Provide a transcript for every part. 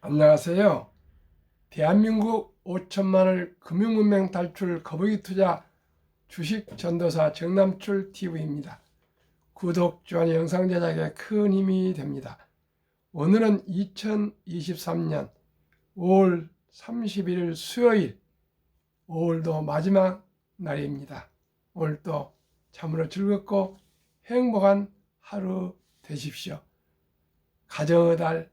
안녕하세요. 대한민국 5천만을 금융문맹 탈출 거북이 투자 주식 전도사 정남출 TV입니다. 구독, 좋아요, 영상 제작에 큰 힘이 됩니다. 오늘은 2023년 5월 31일 수요일, 5월도 마지막 날입니다. 오늘도 참으로 즐겁고 행복한 하루 되십시오. 가정의 달,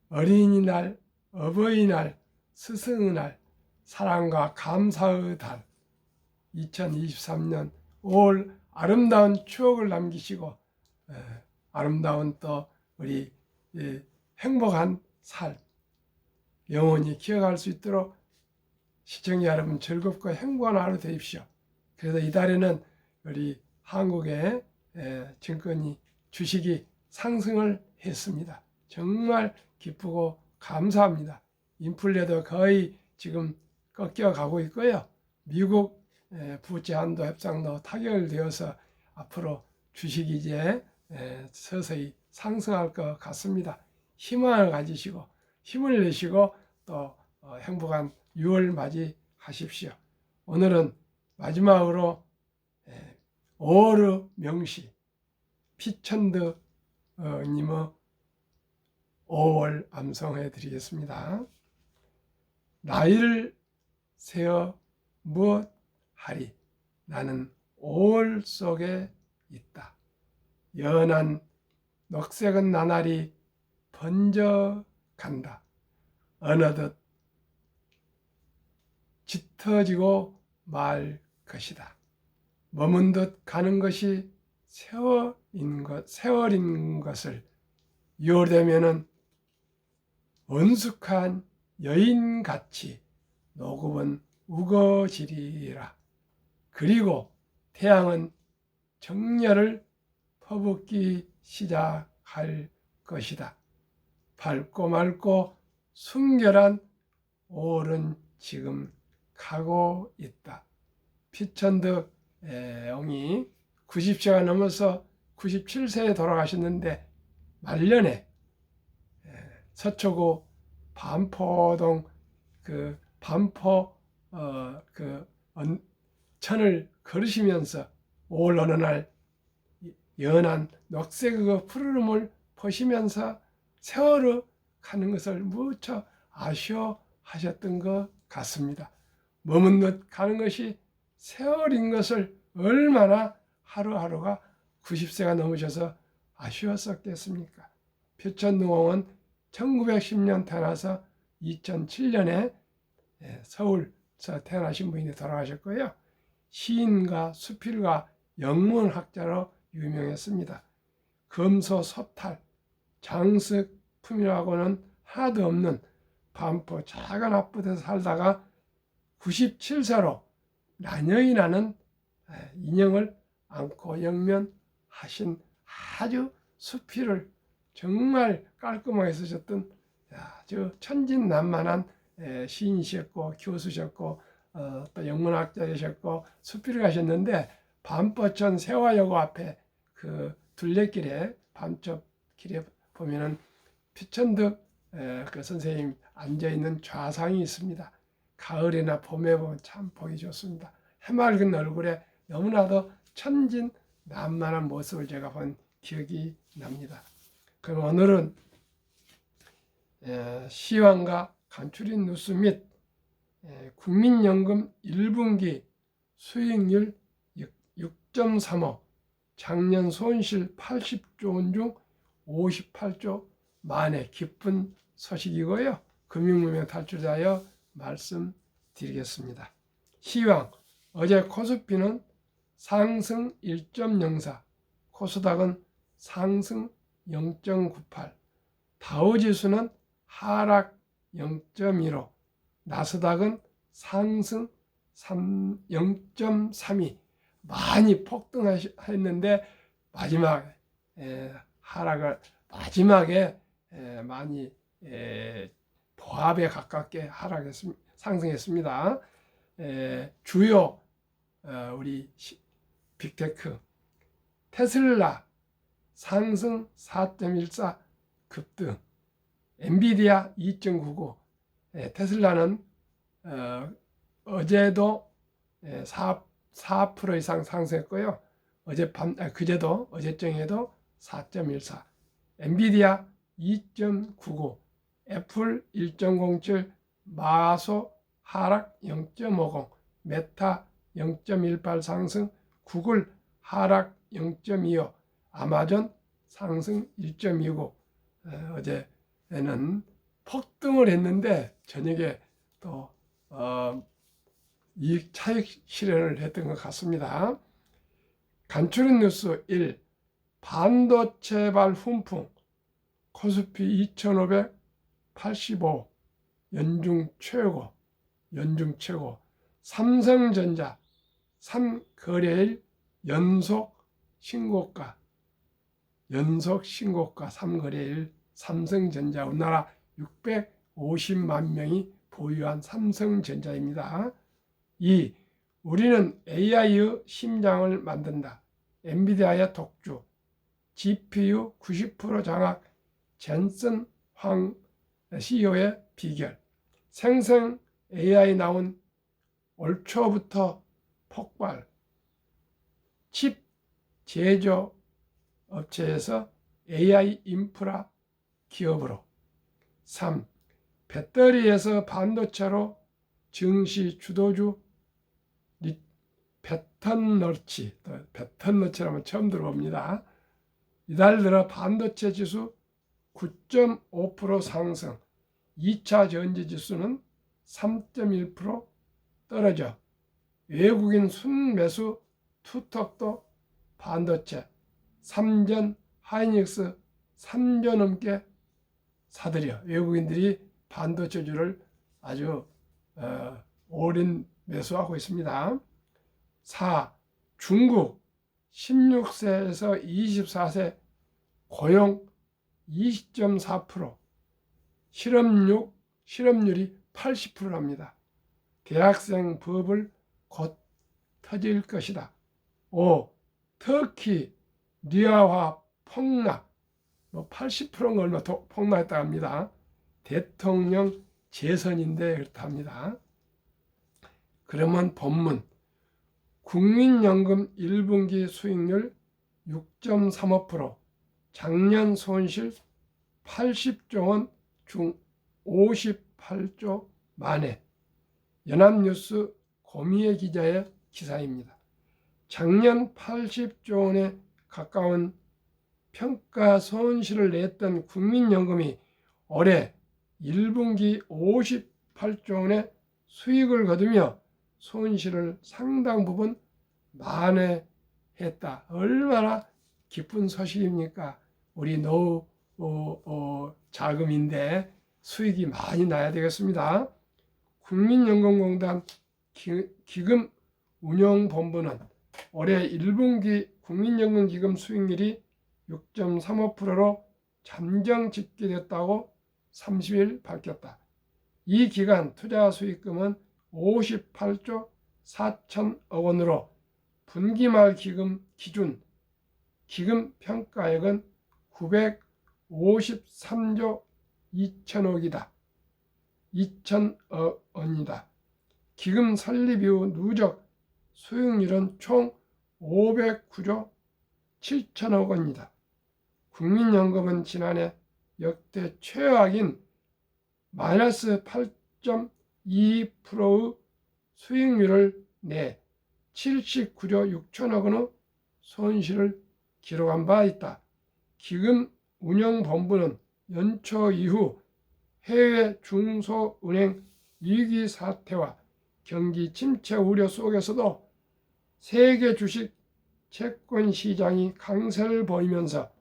어린이날, 어버이날, 스승의 날, 사랑과 감사의 달, 2023년 5월 아름다운 추억을 남기시고 아름다운 또 우리 행복한 삶 영원히 기억할 수 있도록 시청자 여러분 즐겁고 행복한 하루 되십시오. 그래서 이달에는 우리 한국의 증권이 주식이 상승을 했습니다. 정말 기쁘고 감사합니다. 인플레도 거의 지금 꺾여가고 있고요. 미국 부채 한도 협상도 타결되어서 앞으로 주식이 이제 서서히 상승할 것 같습니다. 희망을 가지시고 힘을 내시고 또 행복한 6월 맞이하십시오. 오늘은 마지막으로 5월의 명시 피천드 님의 5월 암송해 드리겠습니다. 나이를 세어 무엇하리 나는 5월 속에 있다. 연한 녹색은 나날이 번져간다. 어느덧 짙어지고 말 것이다. 머문 듯 가는 것이 세월인 것을 6월 되면은 원숙한 여인같이 노급은 우거지리라. 그리고 태양은 정열을 퍼붓기 시작할 것이다. 밝고 맑고 순결한 5월은 지금 가고 있다. 피천득 옹이 90세가 넘어서 97세에 돌아가셨는데 말년에 서초구 반포동 그 반포 천을 걸으시면서 5월 어느 날 연한 녹색 그 푸르름을 보시면서 세월을 가는 것을 무척 아쉬워하셨던 것 같습니다. 머문 듯 가는 것이 세월인 것을 얼마나 하루하루가 90세가 넘으셔서 아쉬웠었겠습니까? 표천능홍은 1910년 태어나서 2007년에 서울서 태어나신 분이 돌아가셨고요. 시인과 수필가 영문학자로 유명했습니다. 금소 소탈, 장식품이라고는 하나도 없는 반포 작은 아파트에서 살다가 97세로 난여인하는 인형을 안고 영면하신 아주 수필을 정말 깔끔하게 쓰셨던 아주 천진난만한 시인이셨고 교수셨고 또 영문학자이셨고 수필을 하셨는데 반포천 세화여고 앞에 그 둘레길에 밤쪽길에 보면은 피천득 그 선생님 앉아있는 좌상이 있습니다. 가을이나 봄에 보면 참 보기 좋습니다. 해맑은 얼굴에 너무나도 천진난만한 모습을 제가 본 기억이 납니다. 그럼 오늘은 시황과 간추린 뉴스 및 국민연금 1분기 수익률 6.35, 작년 손실 80조 원 중 58조 만의 기쁜 소식이고요. 금융문명 탈출자여 말씀드리겠습니다. 시황, 어제 코스피는 상승 1.04, 코스닥은 상승 0.98, 다우지수는 하락 0.15, 나스닥은 상승 0.32, 많이 폭등했는데 마지막에 많이 보합에 가깝게 상승했습니다. 주요 우리 빅테크 테슬라 상승 4.14 급등, 엔비디아 2.99, 테슬라는 어제도 4% 이상 상승했고요. 그제도 어제정에도 4.14, 엔비디아 2.99, 애플 1.07, 마소 하락 0.50, 메타 0.18 상승, 구글 하락 0.25, 아마존 상승 1.29. 어제는 폭등을 했는데 저녁에 또 이익 차익 실현을 했던 것 같습니다. 간추린 뉴스 1. 반도체발 훈풍, 코스피 2585 연중 최고. 삼성전자 3거래일 연속 신고가 3거래일 삼성전자, 우리나라 650만 명이 보유한 삼성전자입니다. 2. 우리는 AI의 심장을 만든다. 엔비디아의 독주, GPU 90% 장악, 젠슨 황 CEO의 비결. 생성 AI 나온 올 초부터 폭발. 칩 제조 업체에서 AI 인프라 기업으로. 3. 배터리에서 반도체로 증시 주도주 배턴너치라면 처음 들어봅니다. 이달 들어 반도체 지수 9.5% 상승, 2차 전지 지수는 3.1% 떨어져 외국인 순매수 투턱도 반도체 3전 하이닉스 3조 넘게 사들여 외국인들이 반도체주를 아주 오랜 매수하고 있습니다. 4. 중국 16세에서 24세 고용 20.4%, 실업률이 80%랍니다. 대학생 버블 곧 터질 것이다. 5. 터키 리아화 폭락, 80%가 얼마 폭락했다고 합니다. 대통령 재선인데 그렇답니다. 그러면 본문. 국민연금 1분기 수익률 6.35%, 작년 손실 80조 원 중 58조 만회. 연합뉴스 고미애 기자의 기사입니다. 작년 80조 원에 가까운 평가 손실을 냈던 국민연금이 올해 1분기 58조 원의 수익을 거두며 손실을 상당 부분 만회했다. 얼마나 기쁜 소식입니까? 우리 노후 자금인데 수익이 많이 나야 되겠습니다. 국민연금공단 기금 운용본부는 올해 1분기 국민연금 기금 수익률이 6.35%로 잠정 집계됐다고 30일 밝혔다. 이 기간 투자 수익금은 58조 4천억 원으로 분기말 기준 기금 평가액은 953조 2천억 원이다. 기금 설립 이후 누적 수익률은 총 509조 7천억 원이다. 국민연금은 지난해 역대 최악인 마이너스 8.2%의 수익률을 내 79조 6천억 원의 손실을 기록한 바 있다. 기금 운용본부는 연초 이후 해외 중소은행 위기 사태와 경기 침체 우려 속에서도 세계 주식 채권 시장이 강세를 보이면서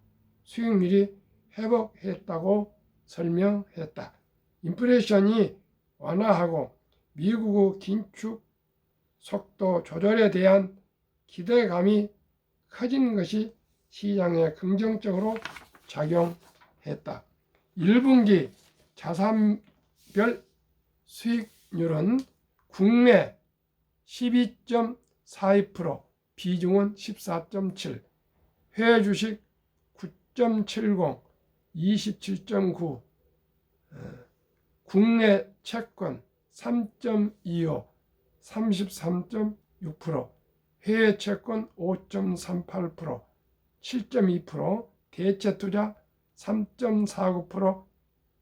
수익률이 회복했다고 설명했다. 인플레이션이 완화하고 미국의 긴축 속도 조절에 대한 기대감이 커진 것이 시장에 긍정적으로 작용했다. 1분기 자산별 수익률은 국내 12.42%, 비중은 14.7%, 해외 주식 9.70, 27.9, 국내 채권 3.25, 33.6%, 해외 채권 5.38%, 7.2%, 대체 투자 3.49%,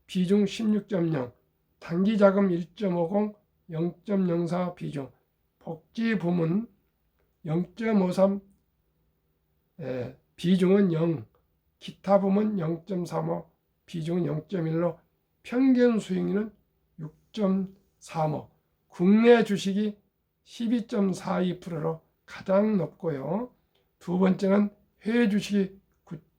비중 16.0, 단기 자금 1.50, 0.04 비중, 복지 부문 0.53, 비중은 0, 기타 부문 0.35, 비중은 0.1로 평균 수익률은 6.35, 국내 주식이 12.42%로 가장 높고요. 두 번째는 해외 주식이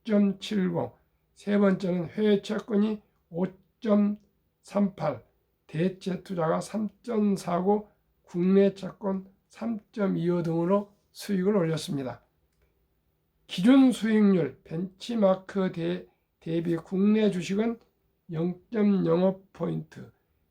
9.70, 세 번째는 해외 채권이 5.38, 대체 투자가 3.49, 국내 채권 3.25 등으로 수익을 올렸습니다. 기준 수익률 벤치마크 대비 국내 주식은 0.05포인트,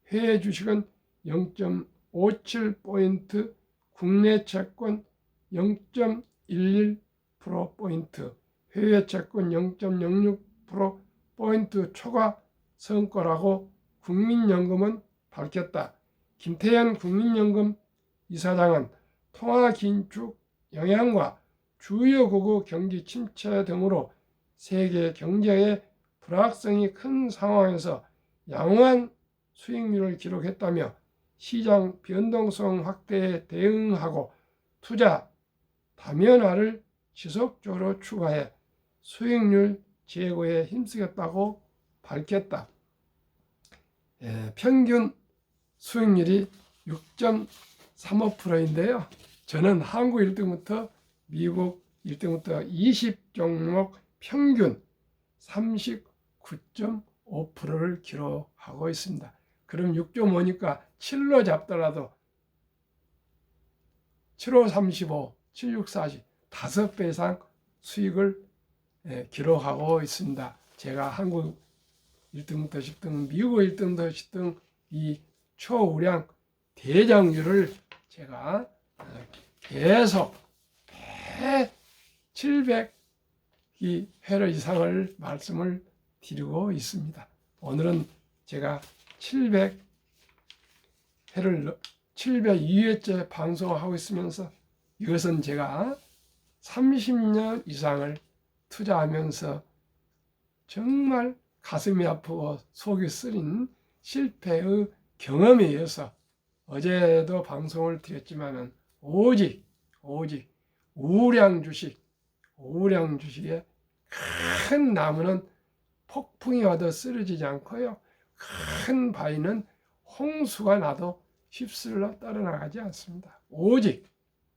해외 주식은 0.57포인트, 국내 채권 0.11%포인트, 해외 채권 0.06%포인트 초과 성과라고 국민연금은 밝혔다. 김태현 국민연금 이사장은 통화 긴축 영향과 주요 국의 경기 침체 등으로 세계 경제의 불확성이 큰 상황에서 양호한 수익률을 기록했다며 시장 변동성 확대에 대응하고 투자 다면화를 지속적으로 추가해 수익률 제고에 힘쓰겠다고 밝혔다. 평균 수익률이 6.35%인데요. 저는 한국 1등부터 미국 1등부터 20종목 평균 39.5%를 기록하고 있습니다. 그럼 6.5니까 7로 잡더라도 7호 35, 76, 40, 5배 이상 수익을 기록하고 있습니다. 제가 한국 1등부터 10등, 미국 1등부터 10등 이 초우량 대장주를 제가 계속 700회 이상을 말씀을 드리고 있습니다. 오늘은 제가 702회째 방송을 하고 있으면서 이것은 제가 30년 이상을 투자하면서 정말 가슴이 아프고 속이 쓰린 실패의 경험에 의해서 어제도 방송을 드렸지만은 오직 우량 주식에 큰 나무는 폭풍이 와도 쓰러지지 않고요. 큰 바위는 홍수가 나도 휩쓸러 떨어나가지 않습니다. 오직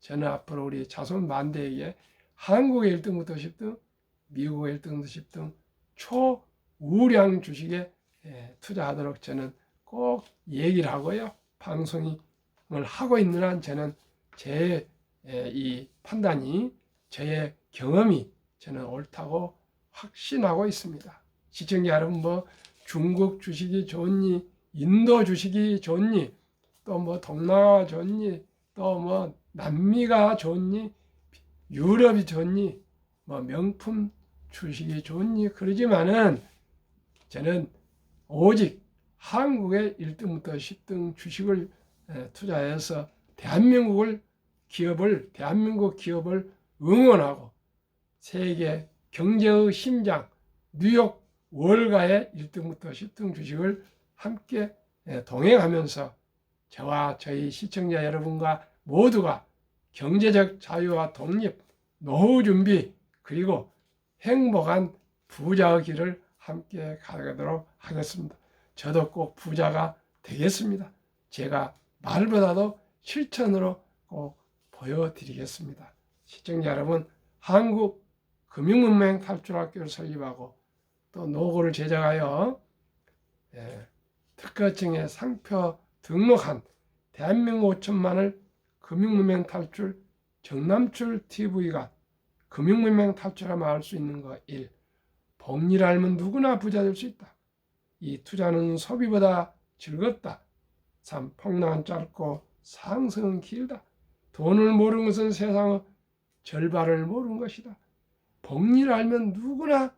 저는 앞으로 우리 자손 만대에게 한국의 1등부터 10등, 미국의 1등부터 10등 초우량 주식에 투자하도록 저는 꼭 얘기를 하고요. 방송을 하고 있는 한 저는 제 이 판단이 저의 경험이 저는 옳다고 확신하고 있습니다. 시청자 여러분, 뭐 중국 주식이 좋니, 인도 주식이 좋니, 또 뭐 동남아 좋니, 또 뭐 남미가 좋니, 유럽이 좋니, 뭐 명품 주식이 좋니, 그러지만은 저는 오직 한국의 1등부터 10등 주식을 투자해서 대한민국 기업을 응원하고 세계 경제의 심장 뉴욕 월가의 1등부터 10등 주식을 함께 동행하면서 저와 저희 시청자 여러분과 모두가 경제적 자유와 독립, 노후 준비, 그리고 행복한 부자의 길을 함께 가도록 하겠습니다. 저도 꼭 부자가 되겠습니다. 제가 말보다도 실천으로 꼭 보여드리겠습니다. 시청자 여러분, 한국금융문맹 탈출학교를 설립하고 또 노고를 제작하여 특허청에 상표 등록한 대한민국 5천만을 금융문맹 탈출 정남출 TV가 금융문맹 탈출하면 알 수 있는 것 1. 복리를 알면 누구나 부자 될 수 있다. 2. 투자는 소비보다 즐겁다. 3. 폭락은 짧고 상승은 길다. 돈을 모르는 것은 세상의 절반을 모르는 것이다. 복리를 알면 누구나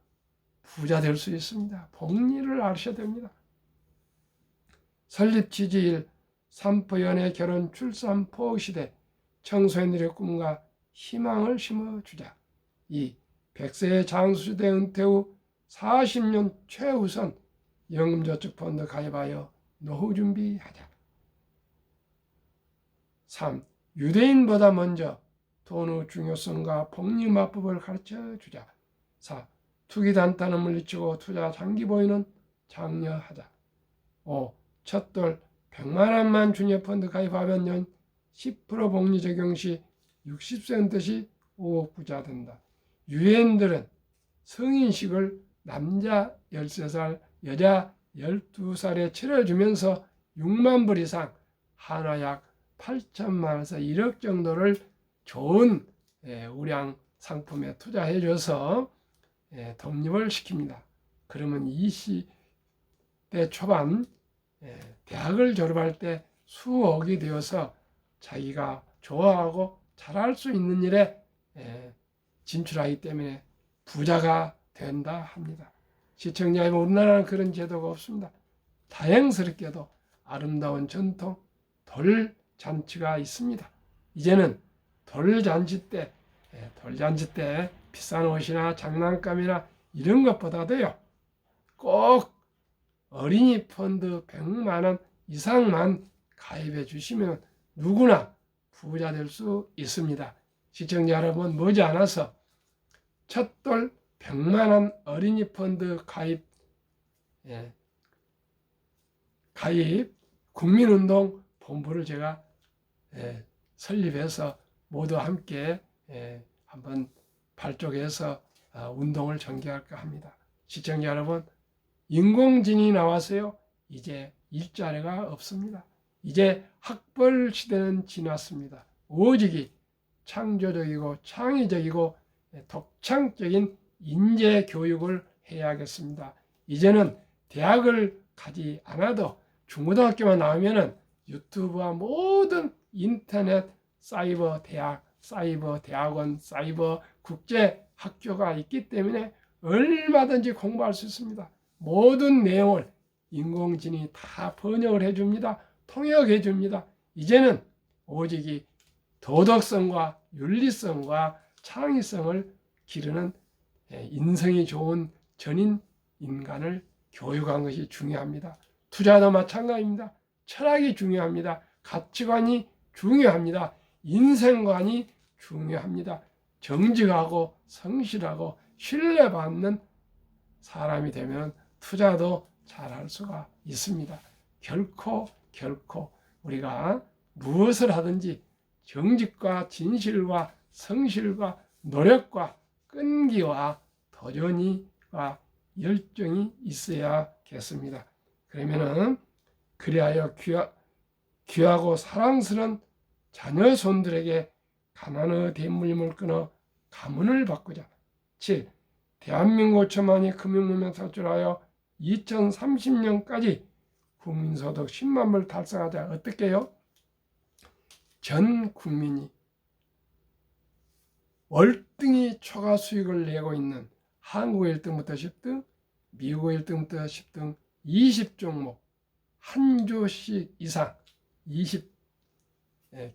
부자 될 수 있습니다. 복리를 아셔야 됩니다. 설립 취지일 산포 연애 결혼 출산 포옹 시대 청소년들의 꿈과 희망을 심어주자. 2. 100세의 장수시대 은퇴 후 40년 최우선 연금저축펀드 가입하여 노후 준비하자. 3. 유대인보다 먼저 돈의 중요성과 복리마법을 가르쳐주자. 4. 투기 단타는 물리치고 투자 장기 보유는 장려하자. 5. 첫돌 100만 원만 주니어 펀드 가입하면 연 10% 복리 적용 시 60세 은퇴 시 5억 부자 된다. 유엔들은 성인식을 남자 13살, 여자 12살에 치러주면서 6만 불 이상, 한화 약 8천만 원에서 1억 정도를 좋은 우량 상품에 투자해줘서 독립을 시킵니다. 그러면 20대 초반 대학을 졸업할 때 수억이 되어서 자기가 좋아하고 잘할 수 있는 일에 진출하기 때문에 부자가 된다 합니다. 시청자 여러분, 우리나라는 그런 제도가 없습니다. 다행스럽게도 아름다운 전통 돌잔치가 있습니다. 이제는 돌잔치 때 비싼 옷이나 장난감이나 이런 것보다도요, 꼭 어린이 펀드 100만 원 이상만 가입해 주시면 누구나 부자 될 수 있습니다. 시청자 여러분, 머지않아서 첫돌 100만 원 어린이 펀드 가입 국민운동 본부를 제가 설립해서 모두 함께 한번 발족해서 운동을 전개할까 합니다. 시청자 여러분, 인공지능이 나와서요, 이제 일자리가 없습니다. 이제 학벌 시대는 지났습니다. 오직이 창조적이고 창의적이고 독창적인 인재 교육을 해야겠습니다. 이제는 대학을 가지 않아도 중고등학교만 나오면은 유튜브와 모든 인터넷 사이버 대학, 사이버 대학원, 사이버 국제 학교가 있기 때문에 얼마든지 공부할 수 있습니다. 모든 내용을 인공지능이 다 번역을 해줍니다. 통역해줍니다. 이제는 오직이 도덕성과 윤리성과 창의성을 기르는 인성이 좋은 전인 인간을 교육한 것이 중요합니다. 투자도 마찬가지입니다. 철학이 중요합니다. 가치관이 중요합니다. 인생관이 중요합니다. 정직하고 성실하고 신뢰받는 사람이 되면 투자도 잘할 수가 있습니다. 결코 우리가 무엇을 하든지 정직과 진실과 성실과 노력과 끈기와 도전과 열정이 있어야겠습니다. 그러면은 그리하여 귀하고 사랑스러운 자녀 손들에게 가난의 대물림을 끊어 가문을 바꾸자. 7. 대한민국 5천만이 금융문명 탈출하여 2030년까지 국민소득 10만 불 달성하자. 어떻게 해요? 전 국민이 월등히 초과 수익을 내고 있는 한국 1등부터 10등, 미국 1등부터 10등 20종목 한 주씩 이상 20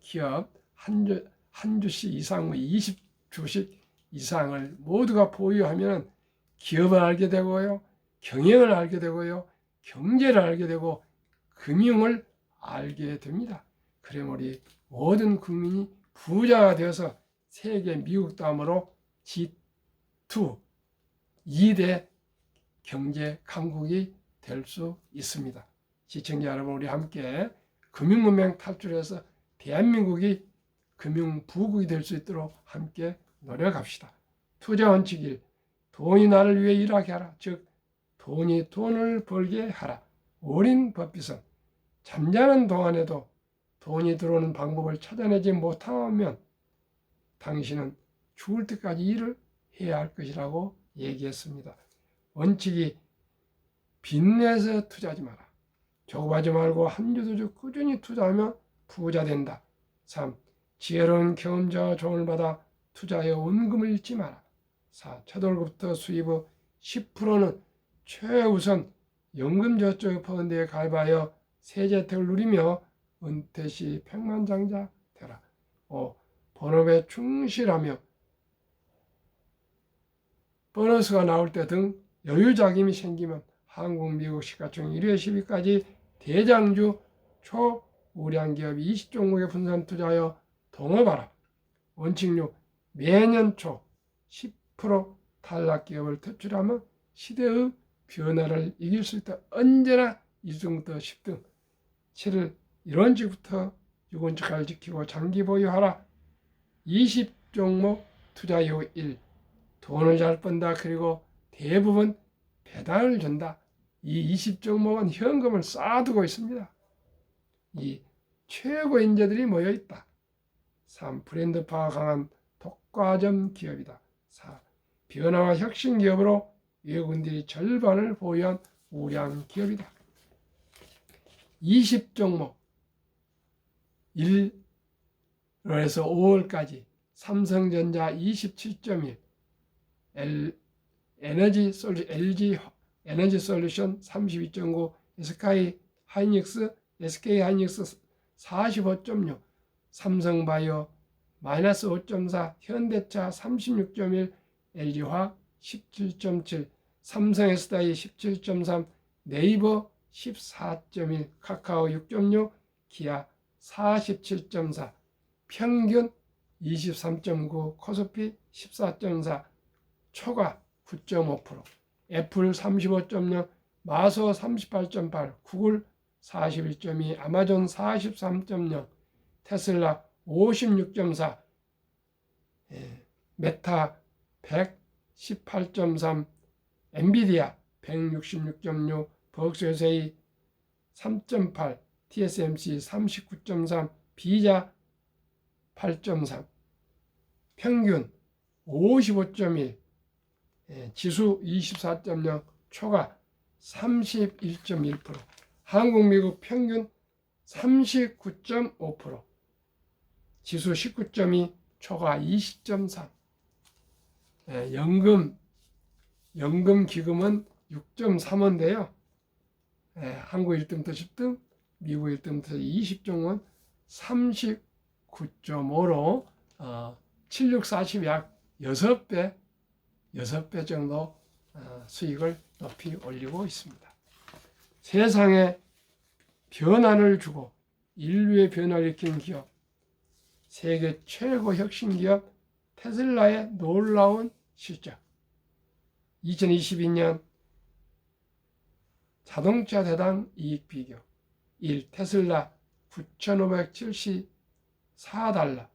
기업 한 주씩 이상 20주씩 이상을 모두가 보유하면 기업을 알게 되고요, 경영을 알게 되고요, 경제를 알게 되고 금융을 알게 됩니다. 그러면 우리 모든 국민이 부자가 되어서 세계 미국 다음으로 G2 2대 경제 강국이 될 수 있습니다. 시청자 여러분, 우리 함께 금융문명 탈출해서 대한민국이 금융부국이 될 수 있도록 함께 노력합시다. 투자 원칙 1. 돈이 나를 위해 일하게 하라. 즉 돈이 돈을 벌게 하라. 오린 버핏은 잠자는 동안에도 돈이 들어오는 방법을 찾아내지 못하면 당신은 죽을 때까지 일을 해야 할 것이라고 얘기했습니다. 원칙이 빚내서 투자하지 마라. 조급하지 말고 한 주 두 주 꾸준히 투자하면 부자 된다. 3. 지혜로운 경험자와 조언을 받아 투자하여 원금을 잃지 마라. 4. 첫 월급부터 수입의 10%는 최우선 연금저축펀드에 가입하여 새 재택을 누리며 은퇴 시 백만장자 되라. 5. 본업에 충실하며 보너스가 나올 때 등 여유 자금이 생기면 한국, 미국 시가총 1회 10위까지 대장주 초우량 기업 20종목에 분산 투자하여 동업하라. 원칙 6. 매년 초 10% 탈락 기업을 퇴출하면 시대의 변화를 이길 수 있다. 언제나 2등부터 10등. 7일 1원칙부터 6원칙까지 지키고 장기 보유하라. 20종목 투자 이후 1. 돈을 잘 번다. 그리고 대부분 배당을 준다. 이 20종목은 현금을 쌓아두고 있습니다. 2. 최고 인재들이 모여있다. 3. 브랜드파가 강한 독과점 기업이다. 4. 변화와 혁신 기업으로 외국인들이 절반을 보유한 우량 기업이다. 20종목 1월에서 5월까지 삼성전자 27.1, LG 에너지 솔루션 32.9, SK 하이닉스 45.6, 삼성바이오 마이너스 5.4, 현대차 36.1, LG화학 17.7, 삼성 SDI 17.3, 네이버 14.1, 카카오 6.6, 기아 47.4, 평균 23.9, 코스피 14.4, 초가 9.5%, 애플 35.0, 마소 38.8, 구글 41.2, 아마존 43.0, 테슬라 56.4, 메타 118.3, 엔비디아 166.6, 버크셔세이 3.8, TSMC 39.3, 비자 8.3, 평균 55.1, 지수 24.0, 초가 31.1%, 한국, 미국 평균 39.5%, 지수 19.2, 초가 20.3. 연금 기금은 6.3원인데요. 한국 1등부터 10등, 미국 1등부터 20종은 39.5로 7640 약 6배 정도 수익을 높이 올리고 있습니다. 세상에 변화를 주고 인류의 변화를 일으키는 기업, 세계 최고 혁신 기업 테슬라의 놀라운 실적. 2022년 자동차 대당 이익 비교. 1. 테슬라 9,574달러,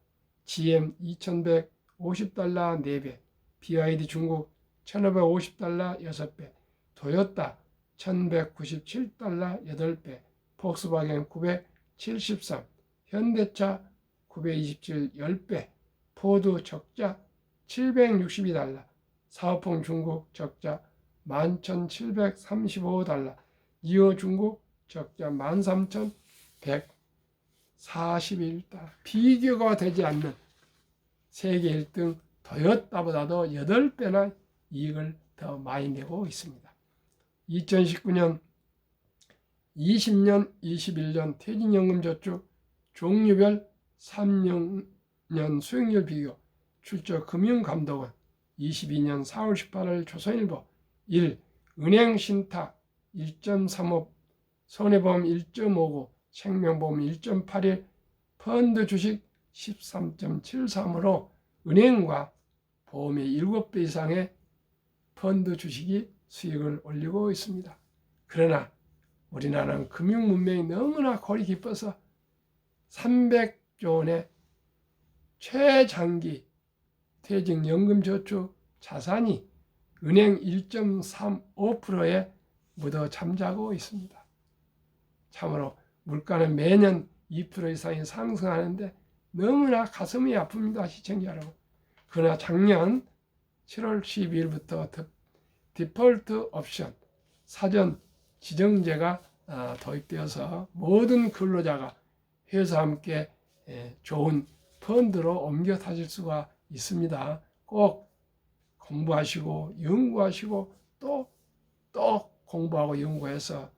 GM 2,150달러 4배, BYD 중국 1,550달러 6배, 토요타 1,197달러 8배, 폭스바겐 973, 현대차 927 10배, 포드 적자 762달러, 사오펑 중국 적자 11,735달러, 니오 중국 적자 13,141달러. 비교가 되지 않는 세계 1등 토요타보다도 8배나 이익을 더 많이 내고 있습니다. 2019년, 20년, 21년 퇴직연금저축 종류별 3년 수익률 비교. 출처 금융감독원. 22년 4월 18일 조선일보. 1. 은행신탁 1.35, 손해보험 1.59, 생명보험 1.81, 펀드 주식 13.73으로 은행과 보험의 7배 이상의 펀드 주식이 수익을 올리고 있습니다. 그러나 우리나라는 금융문명이 너무나 골이 깊어서 300조 원의 최장기 퇴직연금저축 자산이 은행 1.35%에 묻어 잠자고 있습니다. 참으로 물가는 매년 2% 이상이 상승하는데 너무나 가슴이 아픕니다. 시청자 여러분. 그러나 작년 7월 12일부터 디폴트 옵션 사전 지정제가 도입되어서 모든 근로자가 회사와 함께 좋은 펀드로 옮겨 타실 수가 있습니다. 꼭 공부하시고 연구하시고 또 공부하고 연구해서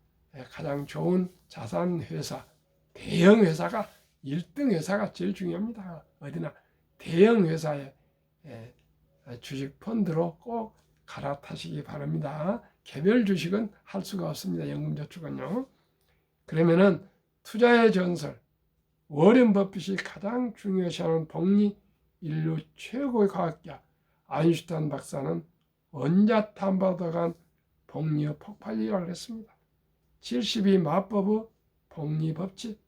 가장 좋은 자산 회사, 대형 회사가 1등 회사가 제일 중요합니다. 어디나 대형 회사에 주식 펀드로 꼭 갈아타시기 바랍니다. 개별 주식은 할 수가 없습니다. 연금저축은요. 그러면은 투자의 전설, 워렌 버핏이 가장 중요시하는 복리 인류 최고의 과학자 아인슈타인 박사는 원자탄보다 복리의 폭발이라고 했습니다. 72 마법의 복리 법칙,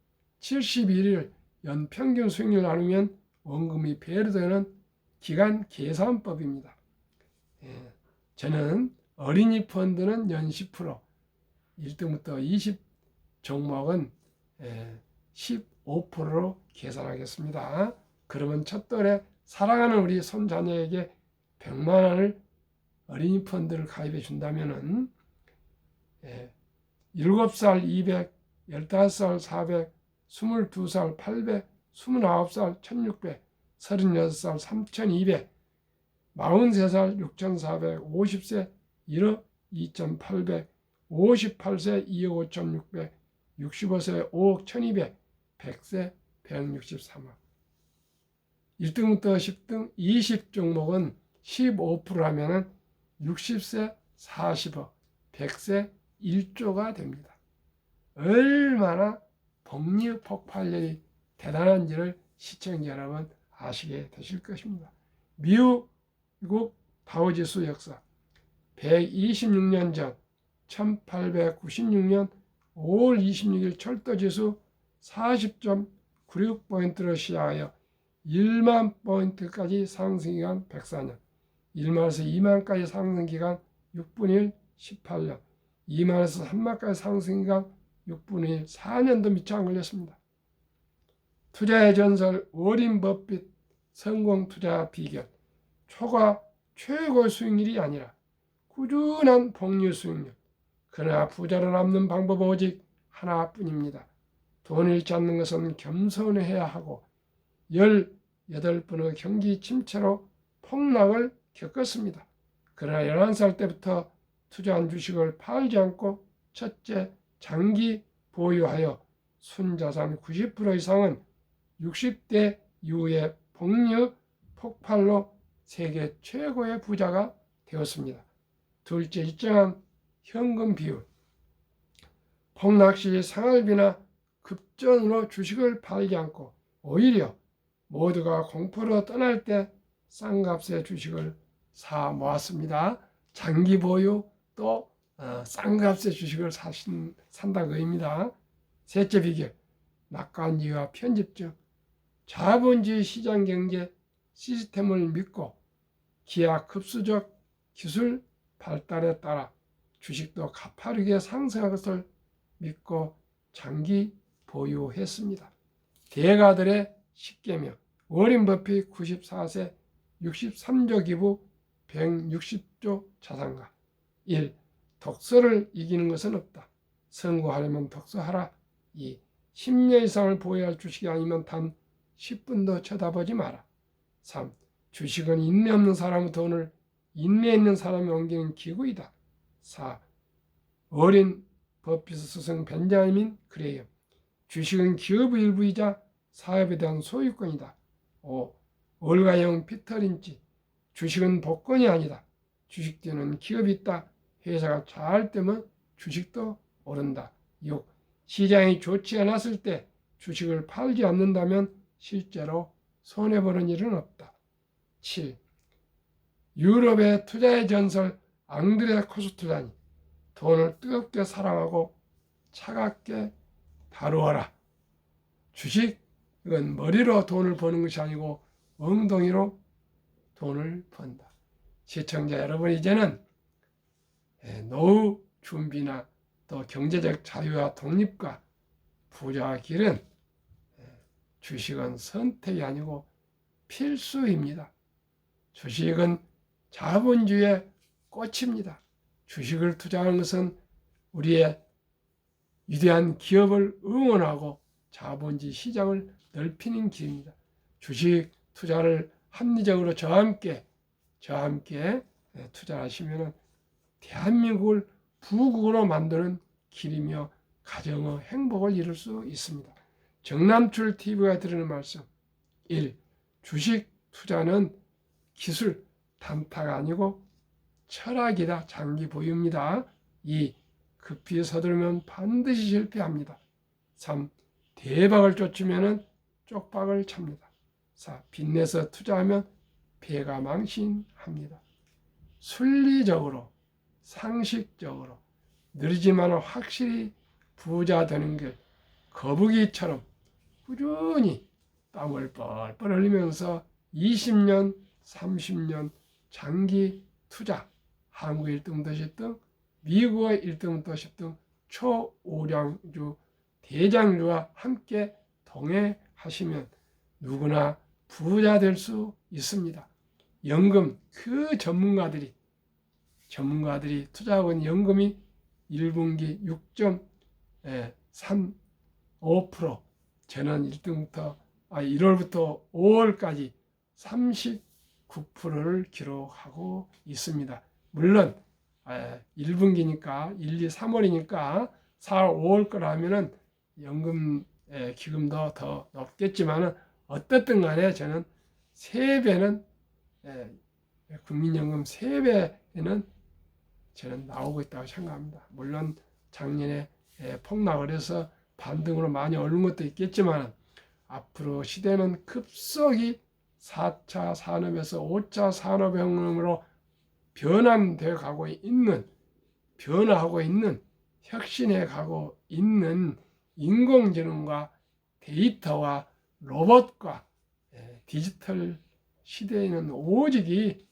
71일 연평균 수익률 나누면 원금이 배로 되는 기간 계산법입니다. 저는 어린이 펀드는 연 10%, 1등부터 20 종목은 15%로 계산하겠습니다. 그러면 첫돌에 사랑하는 우리 손자녀에게 100만 원을 어린이 펀드를 가입해 준다면은 7살 200, 15살 400, 22살 800, 29살 1600, 36살 3200, 43살 6400, 50세 1억 2800, 58세 2억 5600, 65세 5억 1200, 100세 163억. 1등부터 10등 20종목은 15%하면은 60세 40억, 100세 1조가 됩니다. 얼마나 복리 폭발력이 대단한지를 시청자 여러분 아시게 되실 것입니다. 미국 다우지수 역사 126년 전 1896년 5월 26일 철도지수 40.96포인트로 시작하여 1만 포인트까지 상승기간 104년, 1만에서 2만까지 상승기간 6분의 1 18년, 2만에서 3만까지 상승기간 6분의 1 4년도 미처 안 걸렸습니다. 투자의 전설 워렌 버핏 성공 투자 비결, 초과 최고 수익률이 아니라 꾸준한 복리 수익률. 그러나 부자로 남는 방법은 오직 하나뿐입니다. 돈을 잃지 않는 것은 겸손해야 하고 18번의 경기 침체로 폭락을 겪었습니다. 그러나 11살 때부터 투자한 주식을 팔지 않고 첫째, 장기 보유하여 순자산 90% 이상은 60대 이후에 복리 폭발로 세계 최고의 부자가 되었습니다. 둘째, 일정한 현금 비율. 폭락 시 생활비나 급전으로 주식을 팔지 않고 오히려 모두가 공포로 떠날 때 싼 값의 주식을 사 모았습니다. 장기 보유 또 싼 값의 주식을 산다 그입니다. 셋째 비결, 낙관주의와 편집증. 자본주의 시장 경제 시스템을 믿고 기하급수적 기술 발달에 따라 주식도 가파르게 상승할 것을 믿고 장기 보유했습니다. 대가들의 10계명, 워렌 버핏 94세 63조 기부 160조 자산가. 1. 독서를 이기는 것은 없다. 성공하려면 독서하라. 2. 10년 이상을 보유할 주식이 아니면 단 10분도 쳐다보지 마라. 3. 주식은 인내 없는 사람의 돈을 인내 있는 사람이 옮기는 기구이다. 4. 워렌 버핏 스승 벤자민 그레이엄. 주식은 기업의 일부이자 사업에 대한 소유권이다. 5. 월가형 피터 린치. 주식은 복권이 아니다. 주식 뒤에는 기업이 있다. 회사가 잘 되면 주식도 오른다. 6. 시장이 좋지 않았을 때 주식을 팔지 않는다면 실제로 손해보는 일은 없다. 7. 유럽의 투자의 전설 앙드레 코스툴라니. 돈을 뜨겁게 사랑하고 차갑게 다루어라. 주식, 이건 머리로 돈을 버는 것이 아니고 엉덩이로 돈을 번다. 시청자 여러분, 이제는 노후 준비나 또 경제적 자유와 독립과 부자 길은 주식은 선택이 아니고 필수입니다. 주식은 자본주의의 꽃입니다. 주식을 투자하는 것은 우리의 위대한 기업을 응원하고 자본주의 시장을 넓히는 길입니다. 주식 투자를 합리적으로 저와 함께 투자하시면 대한민국을 부국으로 만드는 길이며 가정의 행복을 이룰 수 있습니다. 정남출 TV가 드리는 말씀 1. 주식 투자는 기술 단타가 아니고 철학이다. 장기 보유입니다. 2. 급히 서두르면 반드시 실패합니다. 3. 대박을 쫓으면 쪽박을 찹니다. 4. 빚내서 투자하면 배가 망신합니다. 순리적으로 상식적으로 느리지만 확실히 부자 되는 길 거북이처럼 꾸준히 땀을 뻘뻘 흘리면서 20년, 30년 장기 투자, 한국 1등부터 10등, 미국의 1등부터 10등 초오량주 대장주와 함께 동행하시면 누구나 부자 될 수 있습니다. 연금 그 전문가들이 투자하고 있는 연금이 1분기 6.35%, 저는 1월부터 5월까지 39%를 기록하고 있습니다. 물론 1분기니까 1, 2, 3월이니까 4월, 5월 거라 하면은 연금 기금도 더 높겠지만 어떻든 간에 저는 3배는 국민연금 3배는 저는 나오고 있다고 생각합니다. 물론 작년에 폭락을 해서 반등으로 많이 오른 것도 있겠지만 앞으로 시대는 급속히 4차 산업에서 5차 산업혁명으로 변화하고 있는 혁신해 가고 있는 인공지능과 데이터와 로봇과 디지털 시대에는 오직이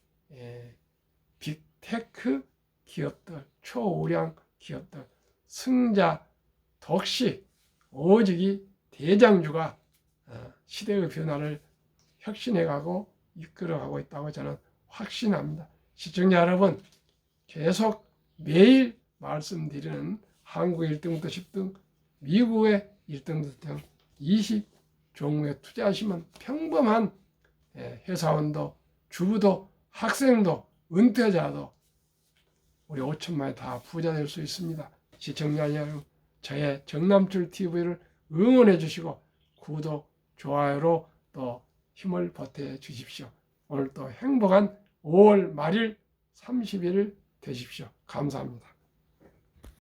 빅테크 기업들, 초우량 기업들, 승자, 독식, 오직이 대장주가 시대의 변화를 혁신해가고 이끌어가고 있다고 저는 확신합니다. 시청자 여러분, 계속 매일 말씀드리는 한국 1등부터 10등, 미국의 1등부터 10등 20종목에 투자하시면 평범한 회사원도, 주부도, 학생도, 은퇴자도 우리 5천만에 다 부자 될 수 있습니다. 시청자 여러분, 저의 정남출 TV를 응원해 주시고 구독, 좋아요로 또 힘을 보태 주십시오. 오늘 또 행복한 5월 말일 30일 되십시오. 감사합니다.